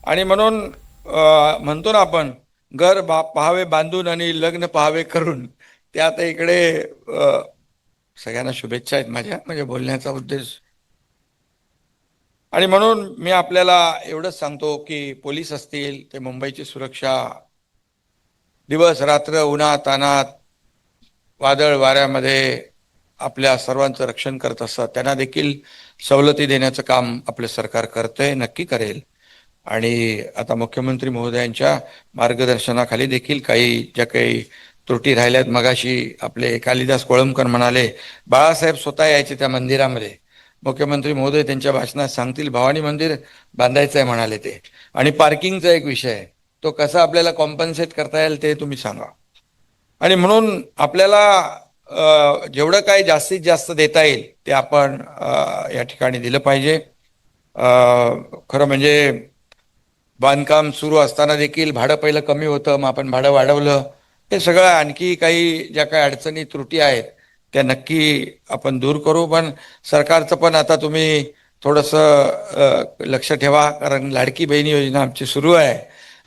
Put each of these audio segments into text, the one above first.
आणि म्हणून म्हणतो ना आपण, पाहावे बांधून आणि लग्न पाहावे करून. ते आता इकडे सगळ्यांना शुभेच्छा आहेत माझ्या, म्हणजे बोलण्याचा उद्देश. आणि म्हणून मी आपल्याला एवढंच सांगतो की पोलीस असतील ते मुंबईची सुरक्षा दिवस रात्र उन्हात तानात वादळ वाऱ्यामध्ये आपल्या सर्वांचं रक्षण करत असतात. त्यांना देखील सवलती देण्याचं काम आपलं सरकार करतंय, नक्की करेल. आणि आता मुख्यमंत्री महोदयांच्या मार्गदर्शनाखाली देखील काही ज्या काही त्रुटी राहिल्यात, मगाशी आपले कालिदास कोळंबकर म्हणाले, बाळासाहेब स्वतः यायचे त्या मंदिरामध्ये. मुख्यमंत्री महोदय त्यांच्या भाषणात सांगतील भवानी मंदिर बांधायचं आहे म्हणाले ते. आणि पार्किंगचा एक विषय आहे, तो कसा आपल्याला कॉम्पन्सेट करता येईल ते तुम्ही सांगा. आणि म्हणून आपल्याला जेवढं काही जास्तीत जास्त देता येईल ते आपण या ठिकाणी दिलं पाहिजे. खरं म्हणजे बांधकाम सुरू असताना देखील भाडं पहिलं कमी होतं, मग आपण भाडं वाढवलं. हे सगळं आणखी काही ज्या काही अडचणी त्रुटी आहेत त्या नक्की आपण दूर करू. पण सरकारचं पण आता तुम्ही थोडंसं लक्ष ठेवा, कारण लाडकी बहिणी योजना आमची सुरू आहे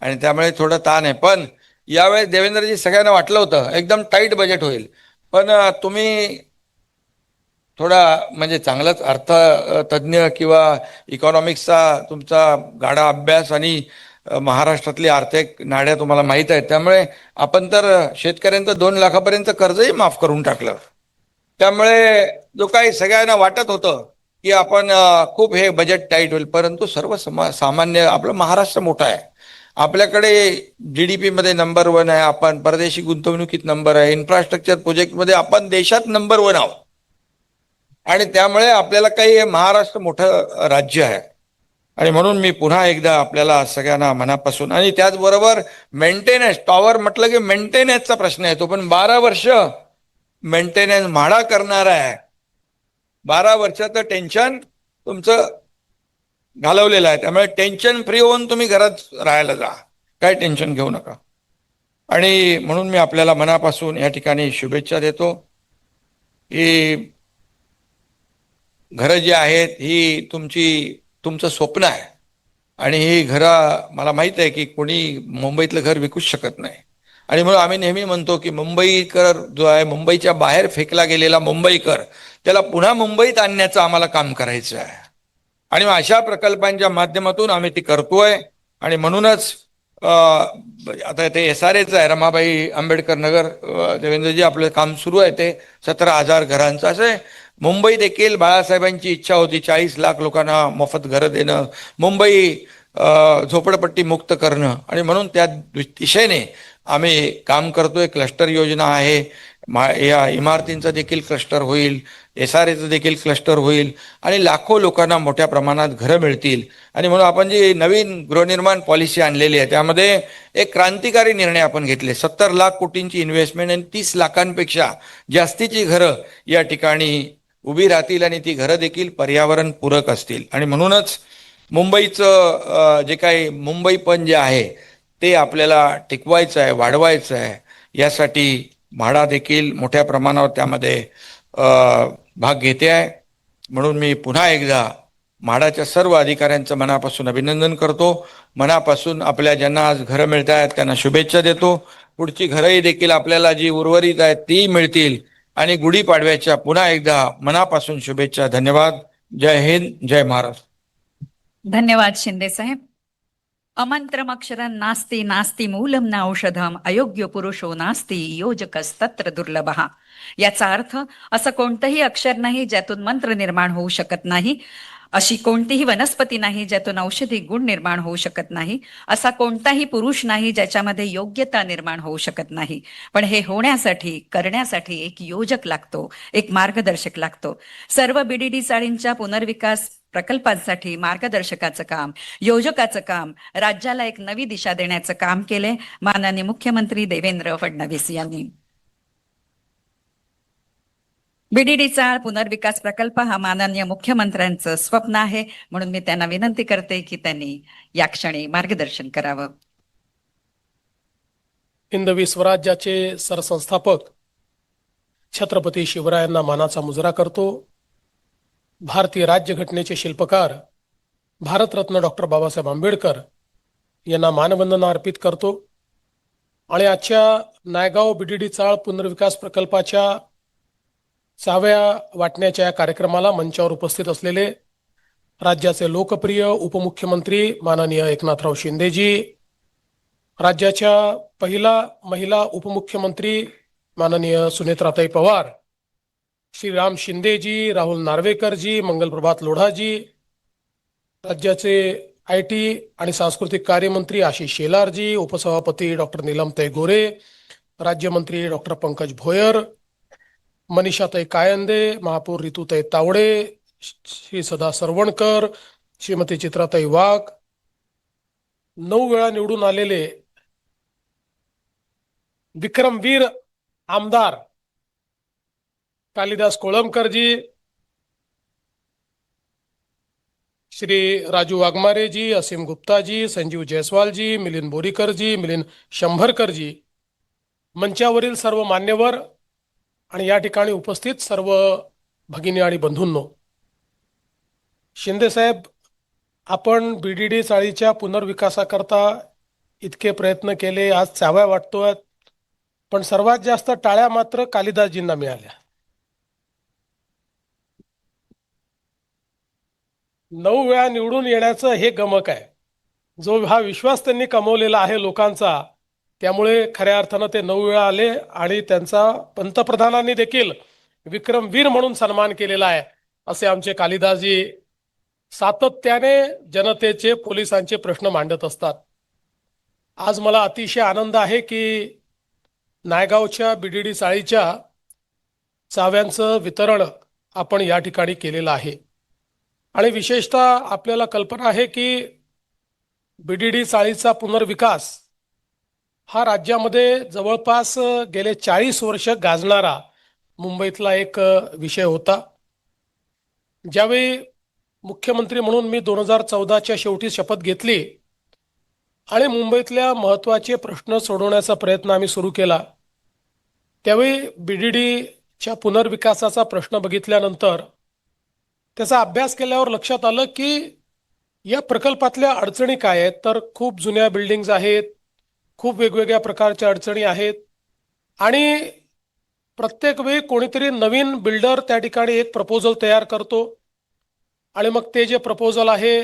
आणि त्यामुळे थोडं ताण आहे. पण यावेळेस देवेंद्रजी सगळ्यांना वाटलं होतं एकदम टाईट बजेट होईल, पण तुम्ही थोडा म्हणजे चांगलाच अर्थतज्ञ किंवा इकॉनॉमिक्सचा तुमचा गाढा अभ्यास आणि महाराष्ट्रातली आर्थिक नाड्या तुम्हाला माहीत आहेत, त्यामुळे आपण तर शेतकऱ्यांचं 2 लाखापर्यंत कर्जही माफ करून टाकलं. त्यामुळे जो काही सगळ्यांना वाटत होतं की आपण खूप हे बजेट टाईट होईल, परंतु सामान्य आपलं महाराष्ट्र मोठा आहे. आपल्याकडे GDP मध्ये नंबर 1 आहे, आपण परदेशी गुंतवणुकीत नंबर आहे, इन्फ्रास्ट्रक्चर प्रोजेक्टमध्ये आपण देशात नंबर 1 आहोत. आणि त्यामुळे आपल्याला काही महाराष्ट्र मोठं राज्य आहे. आणि म्हणून मी पुन्हा एकदा आपल्याला सगळ्यांना मनापासून, आणि त्याचबरोबर मेंटेनन्स, टॉवर म्हटलं की मेंटेनन्सचा प्रश्न येतो, पण 12 वर्ष मेंटेनन्स म्हाडा करणार आहे. 12 वर्षाचं टेन्शन तुमचं घालवलेलं आहे, त्यामुळे टेन्शन फ्री होऊन तुम्ही घरात राहायला जा, काय टेन्शन घेऊ नका. आणि म्हणून मी आपल्याला मनापासून या ठिकाणी शुभेच्छा देतो की घरं जी आहेत ही तुमचं स्वप्न आहे. आणि ही घरं मला माहित आहे की कोणी मुंबईतलं घर विकूच शकत नाही. आणि म्हणून आम्ही नेहमी म्हणतो की मुंबईकर जो आहे, मुंबईच्या बाहेर फेकला गेलेला मुंबईकर, त्याला पुन्हा मुंबईत आणण्याचं आम्हाला काम करायचं आहे. आणि अशा प्रकल्पांच्या माध्यमातून आम्ही ती करतोय. आणि म्हणूनच आता ते SRAचं आहे, रमाबाई आंबेडकर नगर, देवेंद्रजी आपलं काम सुरू आहे, ते 17,000 घरांचं असे. मुंबई देखील बाळासाहेबांची इच्छा होती 40 लाख लोकांना मोफत घरं देणं, मुंबई झोपडपट्टी मुक्त करणं. आणि म्हणून त्या दिशेने आम्ही काम करतोय. क्लस्टर योजना आहे, या इमारतींचं देखील क्लस्टर होईल, SRAचं देखील क्लस्टर होईल आणि लाखो लोकांना मोठ्या प्रमाणात घरं मिळतील. आणि म्हणून आपण जी नवीन गृहनिर्माण पॉलिसी आणलेली आहे त्यामध्ये एक क्रांतिकारी निर्णय आपण घेतले. 70 लाख कोटींची इन्व्हेस्टमेंट आणि 30 लाखांपेक्षा जास्तीची घरं या ठिकाणी उभी राहतील आणि ती घरं देखील पर्यावरणपूरक असतील. आणि म्हणूनच मुंबईचं जे काही मुंबईपण जे आहे ते आपल्याला टिकवायचं आहे, वाढवायचं आहे. यासाठी म्हाडा देखील मोठ्या प्रमाणावर त्यामध्ये भाग घेते आहे. म्हणून मी पुन्हा एकदा म्हाडाच्या सर्व अधिकाऱ्यांचं मनापासून अभिनंदन करतो. मनापासून आपल्या ज्यांना आज घरं मिळत आहेत त्यांना शुभेच्छा देतो. पुढची घरंही देखील आपल्याला जी उर्वरित आहेत ती मिळतील. आणि गुढीपाडव्याच्या पुन्हा एकदा मनापासून शुभेच्छा. धन्यवाद. जय हिंद, जय महाराष्ट्र. धन्यवाद शिंदे साहेब. अमंत्रमक्षरं नास्ति नास्ति मूलं न औषधम अयोग्य पुरुषो नास्ति योजकस्तत्र दुर्लभः. याचा अर्थ असं कोणतंही अक्षर नाही ज्यातून मंत्र निर्माण होऊ शकत नाही, अशी कोणतीही वनस्पती नाही ज्यातून औषधी गुण निर्माण होऊ शकत नाही, असा कोणताही पुरुष नाही ज्याच्यामध्ये योग्यता निर्माण होऊ शकत नाही. पण हे होण्यासाठी, करण्यासाठी एक योजक लागतो, एक मार्गदर्शक लागतो. सर्व BDD चाळींच्या पुनर्विकास प्रकल्पांसाठी मार्गदर्शकाचं काम, योजकाचं काम, राज्याला एक नवी दिशा देण्याचं काम केले माननीय मुख्यमंत्री देवेंद्र फडणवीस यांनी. BDD चाळ पुनर्विकास प्रकल्प हा माननीय मुख्यमंत्र्यांचं स्वप्न आहे, म्हणून मी त्यांना विनंती करते की त्यांनी या क्षणी मार्गदर्शन करावं. हिंदवी स्वराज्याचे सरसंस्थापक छत्रपती शिवरायांना मानाचा मुजरा करतो. भारतीय राज्यघटनेचे शिल्पकार भारतरत्न डॉक्टर बाबासाहेब आंबेडकर यांना मानवंदना अर्पित करतो आणि आजच्या नायगाव बीडीडी चाळ पुनर्विकास प्रकल्पाच्या 6व्या वाटण्याच्या या कार्यक्रमाला मंचावर उपस्थित असलेले राज्याचे लोकप्रिय उपमुख्यमंत्री माननीय एकनाथराव शिंदेजी, राज्याच्या पहिला महिला उपमुख्यमंत्री माननीय सुनेत्राताई पवार, श्रीराम शिंदेजी, राहुल नार्वेकरजी, मंगलप्रभात लोढाजी, राज्याचे IT आणि सांस्कृतिक कार्यमंत्री आशिष शेलारजी, उपसभापती डॉक्टर नीलमताई गोरे, राज्यमंत्री डॉक्टर पंकज भोयर, मनीषाताई कायंदे, महापौर रितुताई तावडे, श्री सदा सरवणकर, श्रीमती चित्राताई वाघ, 9 वेळा निवडून आलेले विक्रमवीर आमदार कालिदास कोळंबकरजी, श्री राजू वाघमारेजी, असीम गुप्ताजी, संजीव जयस्वालजी, मिलिंद बोरीकरजी, मिलिंद शंभरकरजी, मंचावरील सर्व मान्यवर आणि या ठिकाणी उपस्थित सर्व भगिनी आणि बंधूंनो, शिंदे साहेब, आपण बीडीडी चाळीच्या पुनर्विकासाकरता इतके प्रयत्न केले, आज 6व्या वाटतोय, पण सर्वात जास्त टाळ्या मात्र कालिदासजींना मिळाल्या. 9 वेळा निवडून येण्याचं हे गमक आहे. जो हा विश्वास त्यांनी कमवलेला आहे लोकांचा, त्यामुळे खऱ्या अर्थानं ते 9 वेळा आले आणि त्यांचा पंतप्रधानांनी देखील विक्रमवीर म्हणून सन्मान केलेला आहे. असे आमचे कालिदासजी सातत्याने जनतेचे, पोलिसांचे प्रश्न मांडत असतात. आज मला अतिशय आनंद आहे की नायगावच्या बीडीडी चाळीच्या चाव्यांचं वितरण आपण या ठिकाणी केलेलं आहे. आणि विशेषतः आपल्याला कल्पना आहे की बीडीडी चाळीचा पुनर्विकास हा राज्यामध्ये जवळपास गेले 40 वर्ष गाजणारा मुंबईतला एक विषय होता. ज्यावेळी मुख्यमंत्री म्हणून मी 2014च्या शेवटी शपथ घेतली आणि मुंबईतल्या महत्त्वाचे प्रश्न सोडवण्याचा प्रयत्न आम्ही सुरू केला, त्यावेळी बीडीडीच्या पुनर्विकासाचा प्रश्न बघितल्यानंतर त्याचा अभ्यास केल्यावर लक्षात आलं की या प्रकल्पातल्या अडचणी काय आहेत. तर खूप जुन्या बिल्डिंग्स आहेत, खूप वेगवेगळ्या प्रकारच्या अडचणी आहेत आणि प्रत्येक वेळी कोणीतरी नवीन बिल्डर त्या ठिकाणी एक प्रपोजल तयार करतो आणि मग ते जे प्रपोजल आहे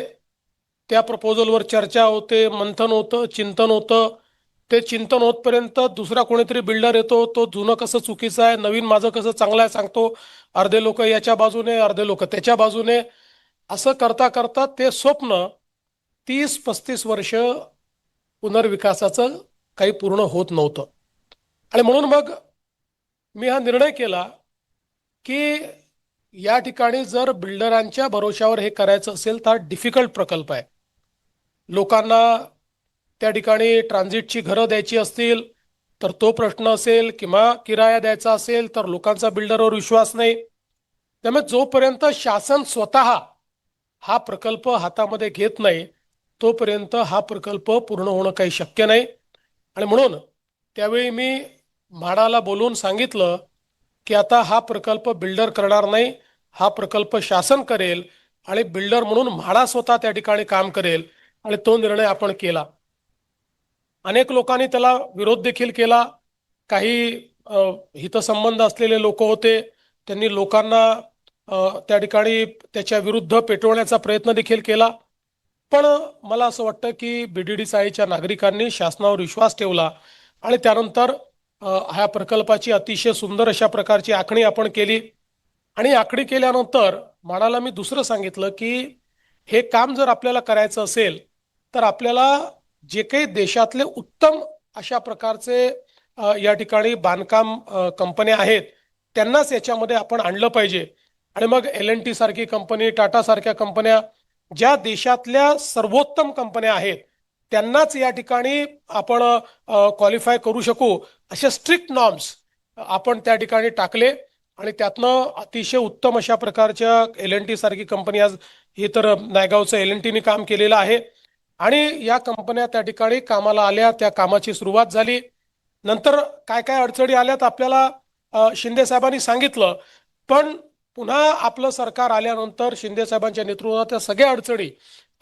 त्या प्रपोजलवर चर्चा होते, मंथन होतं, चिंतन होतं. ते चिंतन होतपर्यंत दुसरा कोणीतरी बिल्डर येतो, तो जुनं कसं चुकीचं आहे, नवीन माझं कसं चांगलं आहे सांगतो. अर्धे लोक याच्या बाजूने, अर्धे लोक त्याच्या बाजूने. असं करता करता ते स्वप्न 30-35 वर्ष पुनर्विकासाचं काही पूर्ण होत नव्हतं. आणि म्हणून मग मी हा निर्णय केला की या ठिकाणी जर बिल्डरांच्या भरोशावर हे करायचं असेल तर डिफिकल्ट प्रकल्प आहे. लोकांना त्या ठिकाणी ट्रान्झिटची घरं द्यायची असतील तर तो प्रश्न असेल, किंवा किराया द्यायचा असेल तर लोकांचा बिल्डरवर विश्वास नाही. त्यामुळे जोपर्यंत शासन स्वतः हा प्रकल्प हातामध्ये घेत नाही तोपर्यंत हा प्रकल्प पूर्ण होणं काही शक्य नाही. आणि म्हणून त्यावेळी मी म्हाडाला बोलून सांगितलं की आता हा प्रकल्प बिल्डर करणार नाही, हा प्रकल्प शासन करेल आणि बिल्डर म्हणून म्हाडा स्वतः त्या ठिकाणी काम करेल. आणि तो निर्णय आपण केला. अनेक लोकांनी त्याला विरोध देखील केला. काही हितसंबंध असलेले लोक होते, त्यांनी लोकांना त्या ठिकाणी त्याच्या विरुद्ध पेटवण्याचा प्रयत्न देखील केला. पण मला असं वाटतं की बीडीडी चाळीच्या नागरिकांनी शासनावर विश्वास ठेवला आणि त्यानंतर ह्या प्रकल्पाची अतिशय सुंदर अशा प्रकारची आखणी आपण केली. आणि आखणी केल्यानंतर म्हाडाला मी दुसरं सांगितलं की हे काम जर आपल्याला करायचं असेल तर आपल्याला जे काही देशातले उत्तम अशा प्रकारचे या ठिकाणी बांधकाम कंपन्या आहेत त्यांनाच याच्यामध्ये आपण आणलं पाहिजे. आणि मग L&T सारखी कंपनी, टाटा सारख्या कंपन्या, ज्या देशातल्या सर्वोत्तम कंपन्या आहेत त्यांनाच या ठिकाणी आपण क्वालिफाय करू शकू असे स्ट्रिक्ट नॉर्म्स आपण त्या ठिकाणी टाकले. आणि त्यातनं अतिशय उत्तम अशा प्रकारच्या L&T सारखी कंपनी, आज हे तर नायगावचं L&Tने काम केलेलं आहे आणि या कंपन्या त्या ठिकाणी कामाला आल्या, त्या कामाची सुरुवात झाली. नंतर काय काय अडचणी आल्यात आपल्याला शिंदे साहेबांनी सांगितलं, पण पुन्हा आपलं सरकार आल्यानंतर शिंदे साहेबांच्या नेतृत्वात त्या सगळ्या अडचणी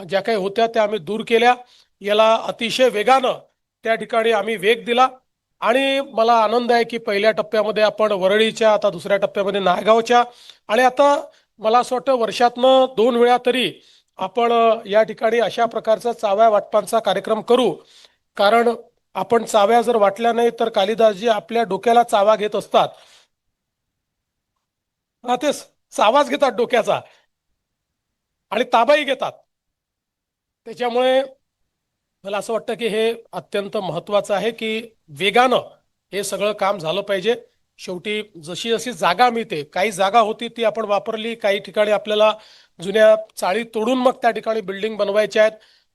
ज्या काही होत्या त्या आम्ही दूर केल्या. याला अतिशय वेगानं त्या ठिकाणी आम्ही वेग दिला आणि मला आनंद आहे की पहिल्या टप्प्यामध्ये आपण वरळीच्या, आता दुसऱ्या टप्प्यामध्ये नायगावच्या, आणि आता मला असं वाटतं वर्षातनं 2 वेळा तरी आपण या ठिकाणी अशा प्रकारचा चाव्या वाटपांचा कार्यक्रम करू. कारण आपण चाव्या जर वाटल्या नाही तर कालिदासजी आपल्या डोक्याला चावा घेत असतात. ते चावाच घेतात डोक्याचा आणि ताबाही घेतात. त्याच्यामुळे मला असं वाटतं की हे अत्यंत महत्वाचं आहे की वेगानं हे सगळं काम झालं पाहिजे. शेवटी जशी जशी जागा मिळते, काही जागा होती ती आपण वापरली, काही ठिकाणी आपल्याला जुन्या चाळी तोडून मग त्या ठिकाणी बिल्डिंग बनवायच्या आहेत.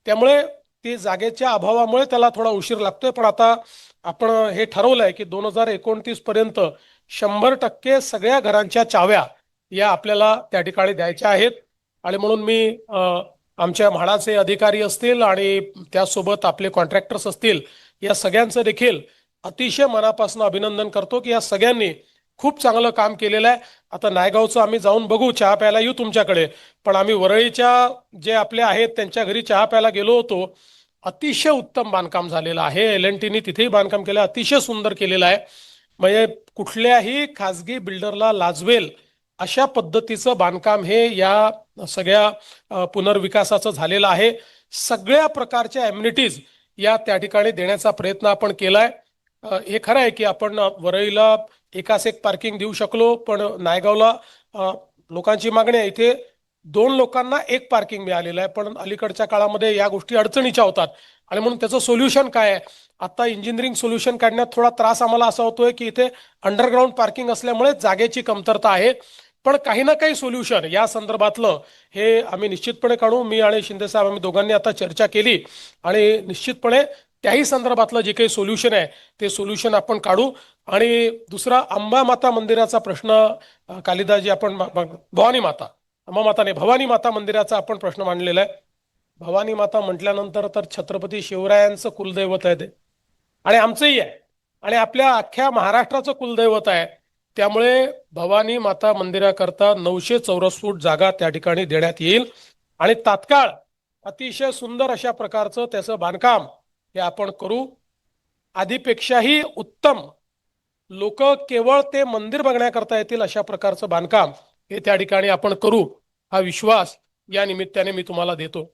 त्यामुळे ती जागेच्या अभावामुळे त्याला थोडा उशीर लागतोय. पण आता आपण हे ठरवलंय की 2029 पर्यंत 100% सगळ्या घरांच्या चाव्या या आपल्याला त्या ठिकाणी द्यायच्या आहेत. आणि म्हणून मी आमच्या म्हाडाचे अधिकारी असतील आणि त्यासोबत आपले कॉन्ट्रॅक्टर्स असतील, या सगळ्यांचं देखील अतिशय मनापासून अभिनंदन करतो की या सगळ्यांनी खूप चांगलं काम केलेलं आहे. आता नायगावचं आम्ही जाऊन बघू, चहा प्यायला येऊ तुमच्याकडे. पण आम्ही वरळीच्या जे आपले आहेत त्यांच्या घरी चहा प्यायला गेलो होतो. अतिशय उत्तम बांधकाम झालेलं आहे. L&Tनी तिथेही बांधकाम केलं, अतिशय सुंदर केलेलं आहे. म्हणजे कुठल्याही खाजगी बिल्डरला लाजवेल अशा पद्धतीचं बांधकाम हे या सगळ्या पुनर्विकासाचं झालेलं आहे. सगळ्या प्रकारच्या ॲम्युनिटीज या त्या ठिकाणी देण्याचा प्रयत्न आपण केलाय. हे खरं आहे की आपण वरळीला एकास एक पार्किंग देऊ शकलो, पण नायगावला लोकांची मागणी आहे. इथे 2 लोकांना 1 पार्किंग मिळालेलं आहे. पण अलीकडच्या काळामध्ये या गोष्टी अडचणीच्या होतात आणि म्हणून त्याचं सोल्युशन काय आहे? आता इंजिनिअरिंग सोल्युशन काढण्यात थोडा त्रास आम्हाला असा होतोय की इथे अंडरग्राऊंड पार्किंग असल्यामुळे जागेची कमतरता आहे. पण काही ना काही सोल्युशन या संदर्भातलं हे आम्ही निश्चितपणे काढू. मी आणि शिंदे साहेब आम्ही दोघांनी आता चर्चा केली आणि निश्चितपणे त्याही संदर्भातलं जे काही सोल्युशन आहे ते सोल्युशन आपण काढू. आणि दुसरा अंबा माता मंदिराचा प्रश्न कालिदासजी आपण भवानी माता, अंबा माता नाही, भवानी माता मंदिराचा आपण प्रश्न मांडलेला आहे. भवानी माता म्हटल्यानंतर तर छत्रपती शिवरायांचं कुलदैवत आहे ते, आणि आमचंही आहे आणि आपल्या अख्ख्या महाराष्ट्राचं कुलदैवत आहे. त्यामुळे भवानी माता मंदिराकरता 900 चौरस फूट जागा त्या ठिकाणी देण्यात येईल आणि तात्काळ अतिशय सुंदर अशा प्रकारचं त्याचं बांधकाम हे आपण करू. आधीपेक्षाही उत्तम लोक केवळ ते मंदिर बघण्याकरता येतील अशा प्रकारचं बांधकाम हे त्या ठिकाणी आपण करू, हा विश्वास या निमित्ताने मी तुम्हाला देतो.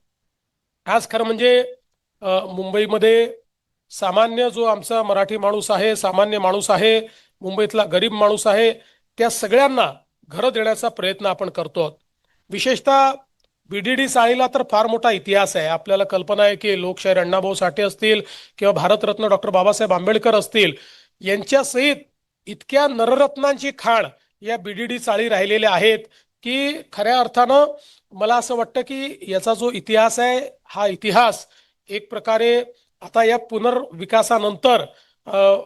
आज खरं म्हणजे मुंबईमध्ये सामान्य जो आमचा मराठी माणूस आहे, सामान्य माणूस आहे, मुंबईतला गरीब माणूस आहे, त्या सगळ्यांना घरं देण्याचा प्रयत्न आपण करतो. विशेषतः BDD चाळीला तर फार मोठा इतिहास आहे. आपल्याला कल्पना आहे की लोकशाहीर अण्णाभाऊ साठे असतील किंवा भारतरत्न डॉक्टर बाबासाहेब आंबेडकर असतील, यांच्या सहित इतक्या नररत्नांची खाण या BDD चाळी राहिलेल्या आहेत की खऱ्या अर्थानं मला असं वाटतं की याचा जो इतिहास आहे, हा इतिहास एक प्रकारे आता या पुनर्विकासानंतर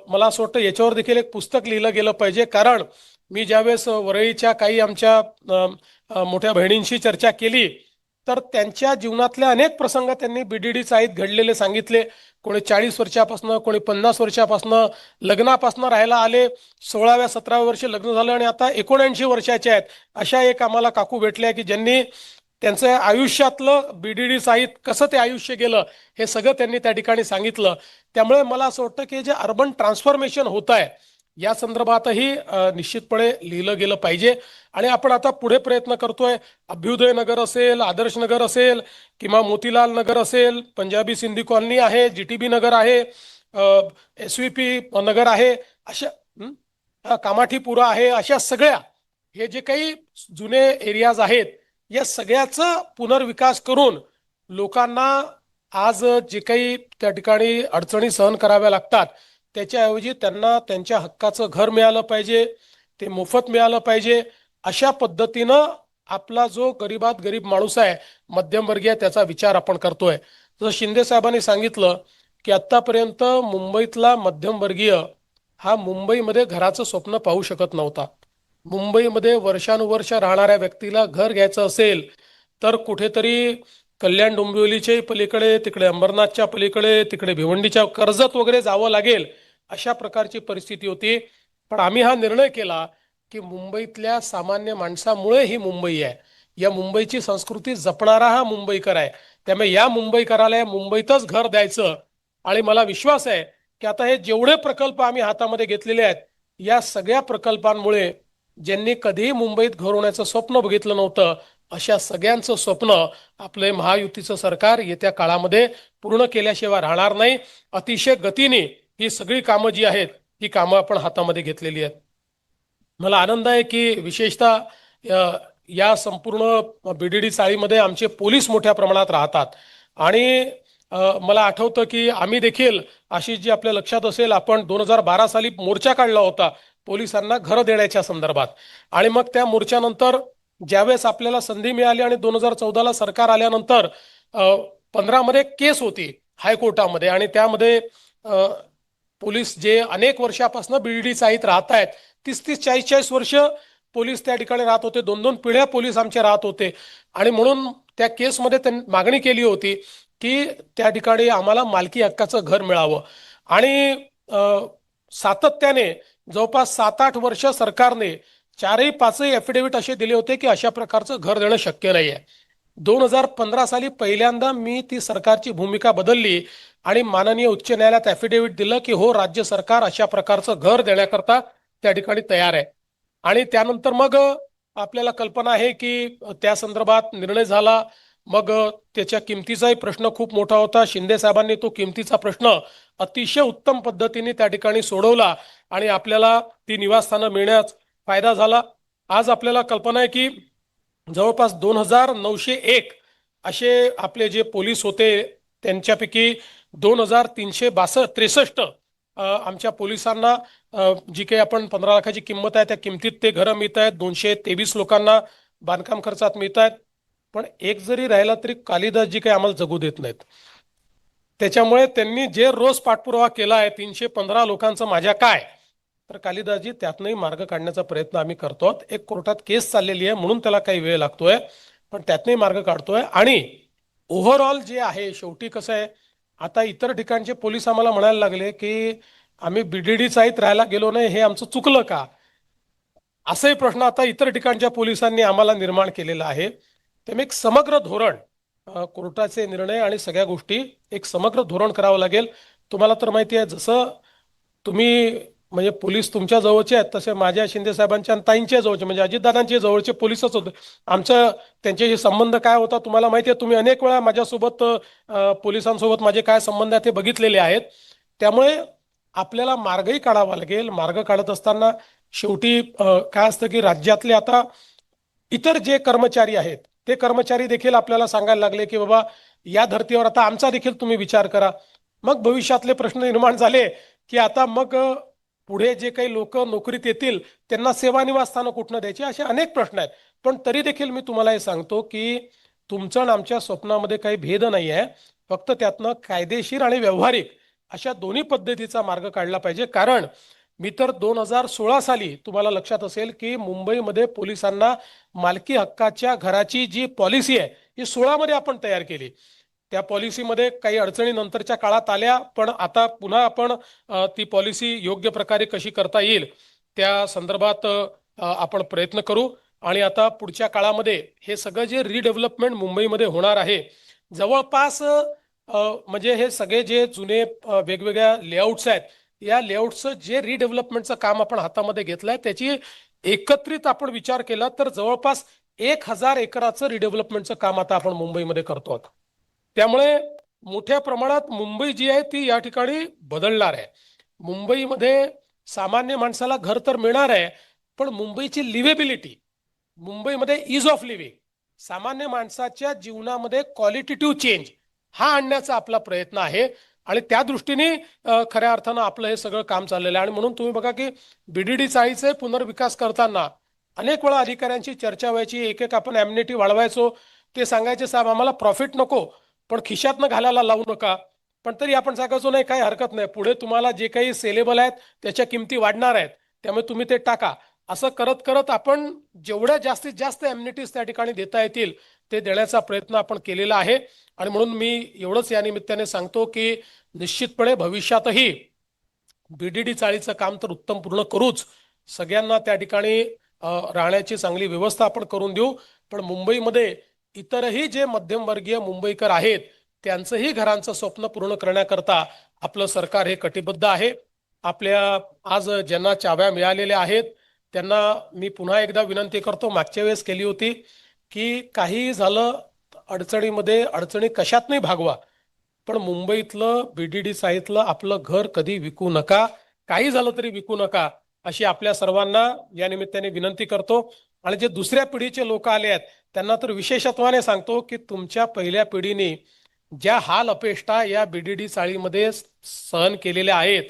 मला असं वाटतं याच्यावर देखील एक पुस्तक लिहिलं गेलं पाहिजे. कारण मी ज्यावेळेस वरळीच्या काही आमच्या मोठ्या बहिणींशी चर्चा केली तर त्यांच्या जीवनातल्या अनेक प्रसंग त्यांनी BDD चाळीत घडलेले सांगितले. कोणी 40 वर्षापासून, कोणी 50 वर्षापासून, लग्नापासून राहायला आले, 16व्या 17व्या वर्षी लग्न झालं आणि आता 79 वर्षाचे आहेत. अशा एक आम्हाला काकू भेटल्या की ज्यांनी त्यांचं आयुष्यातलं BDD चाळीत कसं ते आयुष्य गेलं हे सगळं त्यांनी त्या ठिकाणी सांगितलं. त्यामुळे मला असं वाटतं की जे अर्बन ट्रान्सफॉर्मेशन होत आहे या संदर्भातही निश्चितपणे लिहिलं गेलं पाहिजे. आणि आपण आता पुढे प्रयत्न करतोय. अभ्युदय नगर असेल, आदर्श नगर असेल किंवा मोतीलाल नगर असेल, पंजाबी सिंधी कॉलनी आहे, GTB नगर आहे, SVP नगर आहे, अशा कामाठीपुरा आहे, अशा सगळ्या हे जे काही जुने एरियाज आहेत या सगळ्याचं पुनर्विकास करून लोकांना आज जे काही त्या ठिकाणी अडचणी सहन कराव्या लागतात त्याच्याऐवजी त्यांना त्यांच्या हक्काचं घर मिळालं पाहिजे, ते मोफत मिळालं पाहिजे. अशा पद्धतीनं आपला जो गरीबात गरीब माणूस आहे, मध्यमवर्गीय, त्याचा विचार आपण करतोय. जसं शिंदे साहेबांनी सांगितलं की आत्तापर्यंत मुंबईतला मध्यमवर्गीय हा मुंबईमध्ये घराचं स्वप्न पाहू शकत नव्हता. मुंबईमध्ये वर्षानुवर्ष राहणाऱ्या व्यक्तीला घर घ्यायचं असेल तर कुठेतरी कल्याण डोंबिवलीच्या पलीकडे, तिकडे अंबरनाथच्या पलीकडे, तिकडे भिवंडीच्या कर्जत वगैरे जावं लागेल, अशा प्रकारची परिस्थिती होती. पण आम्ही हा निर्णय केला की मुंबईतल्या सामान्य माणसामुळे ही मुंबई आहे. या मुंबईची संस्कृती जपणारा हा मुंबईकर आहे. त्यामुळे या मुंबईकराला या मुंबईतच घर द्यायचं. आणि मला विश्वास आहे की आता हे जेवढे प्रकल्प आम्ही हातामध्ये घेतलेले आहेत, या सगळ्या प्रकल्पांमुळे ज्यांनी कधीही मुंबईत घर होण्याचं स्वप्न बघितलं नव्हतं, अशा सगळ्यांचं स्वप्न आपले महायुतीचं सरकार येत्या काळामध्ये पूर्ण केल्याशिवाय राहणार नाही. अतिशय गतीने ही सगळी कामं जी आहेत, ही कामं आपण हातामध्ये घेतलेली आहेत. मला आनंद आहे की विशेषतः या संपूर्ण बीडीडी चाळीमध्ये आमचे पोलीस मोठ्या प्रमाणात राहतात. आणि मला आठवतं की आम्ही देखील, अशी जी आपल्या लक्षात असेल, आपण 2012 साली मोर्चा काढला होता पोलिसांना घरं देण्याच्या संदर्भात. आणि मग त्या मोर्चानंतर ज्यावेळेस आपल्याला संधी मिळाली आणि 2014ला सरकार आल्यानंतर 15 मध्ये केस होती हायकोर्टामध्ये. आणि त्यामध्ये पोलीस जे अनेक वर्षापासून बीडीडी चाळीत राहत आहेत, 30-30, 40-40 वर्ष पोलीस त्या ठिकाणी राहत होते, 2-2 पिढ्या पोलीस आमचे राहत होते. आणि म्हणून त्या केसमध्ये त्यांनी मागणी केली होती की त्या ठिकाणी आम्हाला मालकी हक्काचं घर मिळावं. आणि सातत्याने जवळपास 7-8 वर्ष सरकारने 4-5 ॲफिडेव्हिट असे दिले होते की अशा प्रकारचं घर देणं शक्य नाही आहे. 2015 साली पहिल्यांदा मी ती सरकारची भूमिका बदलली आणि माननीय उच्च न्यायालयात ॲफिडेव्हिट दिलं की हो, राज्य सरकार अशा प्रकारचं घर देण्याकरता त्या ठिकाणी तयार आहे. आणि त्यानंतर मग आपल्याला कल्पना आहे की त्या संदर्भात निर्णय झाला. मग त्याच्या किमतीचाही प्रश्न खूप मोठा होता. शिंदे साहेबांनी तो किमतीचा प्रश्न अतिशय उत्तम पद्धतीने त्या ठिकाणी सोडवला आणि आपल्याला ती निवासस्थानं मिळण्यास फायदा झाला. आज आपल्याला कल्पना आहे की जवळपास 2901 असे आपले जे पोलीस होते, त्यांच्यापैकी 2363 आमच्या पोलिसांना जी काही आपण 15 लाखाची किंमत आहे त्या किमतीत ते घरं मिळत आहेत. 223 लोकांना बांधकाम खर्चात मिळत आहेत. पण एक जरी राहिला तरी कालिदासजी काही आम्हाला जगू देत नाहीत. त्याच्यामुळे त्यांनी जे रोज पाठपुरावा केला आहे 315 लोकांचं माझ्या काय, तर कालिदासजी त्यातनंही मार्ग काढण्याचा प्रयत्न आम्ही करतो. एक कोर्टात केस चाललेली आहे म्हणून त्याला काही वेळ लागतोय, पण त्यातनंही मार्ग काढतोय. आणि ओव्हरऑल जे आहे, शेवटी कसं आहे, आता इतर ठिकाणचे पोलीस आम्हाला म्हणायला लागले की आम्ही बीडीडी चाळीत राहायला गेलो नाही, हे आमचं चुकलं का, असाही प्रश्न आता इतर ठिकाणच्या पोलिसांनी आम्हाला निर्माण केलेला आहे. त्यामुळे एक समग्र धोरण, कोर्टाचे निर्णय आणि सगळ्या गोष्टी, एक समग्र धोरण करावं लागेल. तुम्हाला तर माहिती आहे, जसं तुम्ही म्हणजे पोलीस तुमच्या जवळचे आहेत, तसे माझ्या शिंदे साहेबांच्या आणि ताईंच्या जवळचे म्हणजे अजितदादांचे जवळचे पोलीसच होते. आमचं त्यांच्याशी संबंध काय होता तुम्हाला माहिती आहे. तुम्ही अनेक वेळा माझ्यासोबत पोलिसांसोबत माझे काय संबंध आहेत ते बघितलेले आहेत. त्यामुळे आपल्याला मार्गही काढावा लागेल. मार्ग काढत असताना शेवटी काय असतं की राज्यातले आता इतर जे कर्मचारी आहेत ते कर्मचारी देखील आपल्याला सांगायला लागले की बाबा या धर्तीवर आता आमचा देखील तुम्ही विचार करा. मग भविष्यातले प्रश्न निर्माण झाले की आता मग पुढे जे काही लोक नोकरीत येतील त्यांना सेवा निवासस्थानं कुठनं द्यायची, असे अनेक प्रश्न आहेत. पण तरी देखील मी तुम्हाला हे सांगतो की तुमचं आणि आमच्या स्वप्नामध्ये काही भेद नाही आहे. फक्त त्यातनं कायदेशीर आणि व्यावहारिक अशा दोन्ही पद्धतीचा मार्ग काढला पाहिजे. कारण मी तर 2016 साली तुम्हाला लक्षात असेल की मुंबईमध्ये पोलिसांना मालकी हक्काच्या घराची जी पॉलिसी आहे ही 16 मध्ये आपण तयार केली. त्या पॉलिसीमध्ये काही अडचणी नंतरच्या काळात आल्या, पण आता पुन्हा आपण ती पॉलिसी योग्य प्रकारे कशी करता येईल त्या संदर्भात आपण प्रयत्न करू. आणि आता पुढच्या काळामध्ये हे सगळं जे रिडेव्हलपमेंट मुंबईमध्ये होणार आहे, जवळपास म्हणजे हे सगळे जे जुने वेगवेगळ्या लेआउट्स आहेत, या लेआउटचं जे रिडेव्हलपमेंटचं काम आपण हातामध्ये घेतलंय त्याची एकत्रित आपण विचार केला तर जवळपास 1000 एकराचं रिडेव्हलपमेंटचं काम आता आपण मुंबईमध्ये करतो. त्यामुळे मोठ्या प्रमाणात मुंबई जी आहे ती या ठिकाणी बदलणार आहे. मुंबईमध्ये सामान्य माणसाला घर तर मिळणार आहे, पण मुंबईची लिव्हेबिलिटी, मुंबईमध्ये इज ऑफ लिव्हिंग, सामान्य माणसाच्या जीवनामध्ये क्वालिटेटिव्ह चेंज हा आणण्याचा आपला प्रयत्न आहे. आणि त्या दृष्टीने खऱ्या अर्थानं आपलं हे सगळं काम चाललेलं आहे. आणि म्हणून तुम्ही बघा की बीडीडी चाळीचे पुनर्विकास करताना अनेक वेळा अधिकाऱ्यांची चर्चा व्हायची, एक एक आपण ॲम्युनिटी वाढवायचो. ते सांगायचे साहेब आम्हाला प्रॉफिट नको, पण खिशातनं घालायला लावू नका. पण तरी आपण सांगायचो नाही, काही हरकत नाही, पुढे तुम्हाला जे काही सेलेबल आहेत त्याच्या किमती वाढणार आहेत, त्यामुळे तुम्ही ते टाका. असं करत करत आपण जेवढ्या जास्तीत जास्त ॲम्युनिटीज त्या ठिकाणी देता येतील ते देण्याचा प्रयत्न आपण केलेला आहे. आणि म्हणून मी एवढंच या निमित्ताने सांगतो की निश्चितपणे भविष्यातही बीडीडी चाळीचं काम तर उत्तम पूर्ण करूच, सगळ्यांना त्या ठिकाणी राहण्याची चांगली व्यवस्था आपण करून देऊ. पण मुंबईमध्ये इतरही जे मध्यमवर्गीय मुंबईकर आहेत त्यांचंही घरांचं स्वप्न पूर्ण करण्याकरता आपलं सरकार हे कटिबद्ध आहे. आपल्या आज ज्यांना चाव्या मिळालेल्या आहेत त्यांना मी पुन्हा एकदा विनंती करतो, मागच्या वेळेस केली होती की काही झालं अडचणी कशात नाही भागवा, पण मुंबईतलं बीडीडी साईतलं आपलं घर कधी विकू नका, काही झालं तरी विकू नका, अशी आपल्या सर्वांना या निमित्ताने विनंती करतो. आणि जे दुसऱ्या पिढीचे लोक आले आहेत त्यांना तर विशेषत्वाने सांगतो की तुमच्या पहिल्या पिढीने ज्या हाल अपेष्टा या बीडीडी चाळीमध्ये सहन केलेल्या आहेत,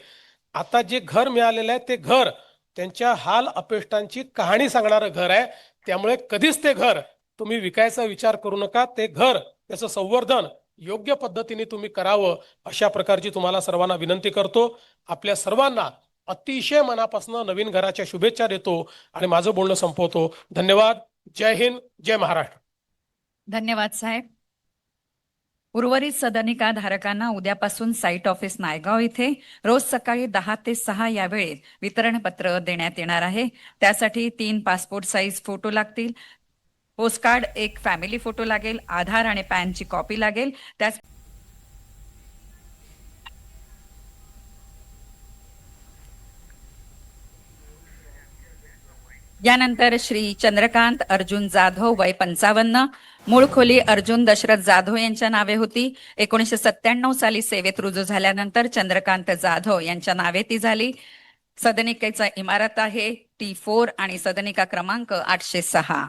आता जे घर मिळालेलं आहे ते घर त्यांच्या हाल अपेष्टांची कहाणी सांगणारं घर आहे. त्यामुळे कधीच ते घर तुम्ही विकायचा विचार करू नका. ते घर, त्याचं संवर्धन योग्य पद्धतीने तुम्ही करावं, अशा प्रकारची तुम्हाला सर्वांना विनंती करतो. आपल्या सर्वांना अतिशय मनापासून नवीन घराच्या शुभेच्छा देतो आणि माझं बोलणं संपवतो. धन्यवाद. जय हिंद, जय महाराष्ट्र. धन्यवाद साहेब. उर्वरित सदनिका धारकांना उद्यापासून साईट ऑफिस नायगाव इथे रोज सकाळी 10 ते 6 या वेळेत वितरण पत्र देण्यात येणार आहे. त्यासाठी 3 पासपोर्ट साईज फोटो लागतील, पोस्टकार्ड, 1 फॅमिली फोटो लागेल, आधार आणि पॅनची कॉपी लागेल. त्याच यानंतर श्री चंद्रकांत अर्जुन जाधव वय 55, मूळ खोली अर्जुन दशरथ जाधव यांच्या नावे होती. 1997 साली सेवेत रुजू झाल्यानंतर चंद्रकांत जाधव यांच्या नावे ती झाली. सदनिकेचा इमारत आहे T4 आणि सदनिका क्रमांक 806.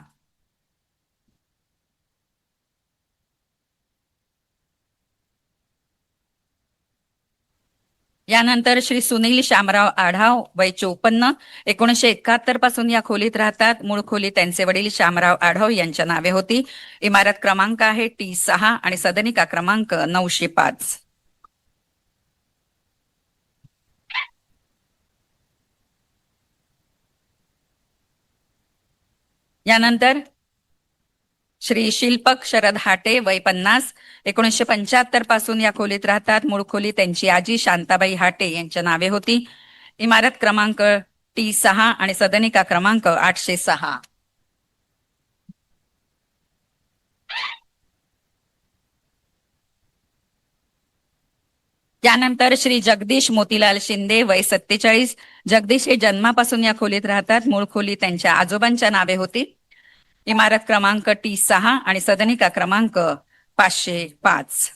यानंतर श्री सुनील शामराव आढाव वय 54, 1971 पासून या खोलीत राहतात. मूळ खोली त्यांचे वडील शामराव आढाव यांच्या नावे होती. इमारत क्रमांक आहे T6 आणि सदनिका क्रमांक 905. यानंतर श्री शिल्पक शरद हाटे वय 50, 1975 पासून या खोलीत राहतात. मूळ खोली त्यांची आजी शांताबाई हाटे यांच्या नावे होती. इमारत क्रमांक T6 आणि सदनिका क्रमांक 806. यानंतर श्री जगदीश मोतीलाल शिंदे वय 47, जगदीश हे जन्मापासून या खोलीत राहतात. मूळ खोली त्यांच्या आजोबांच्या नावे होती. इमारत क्रमांक T6 आणि सदनिका क्रमांक 505.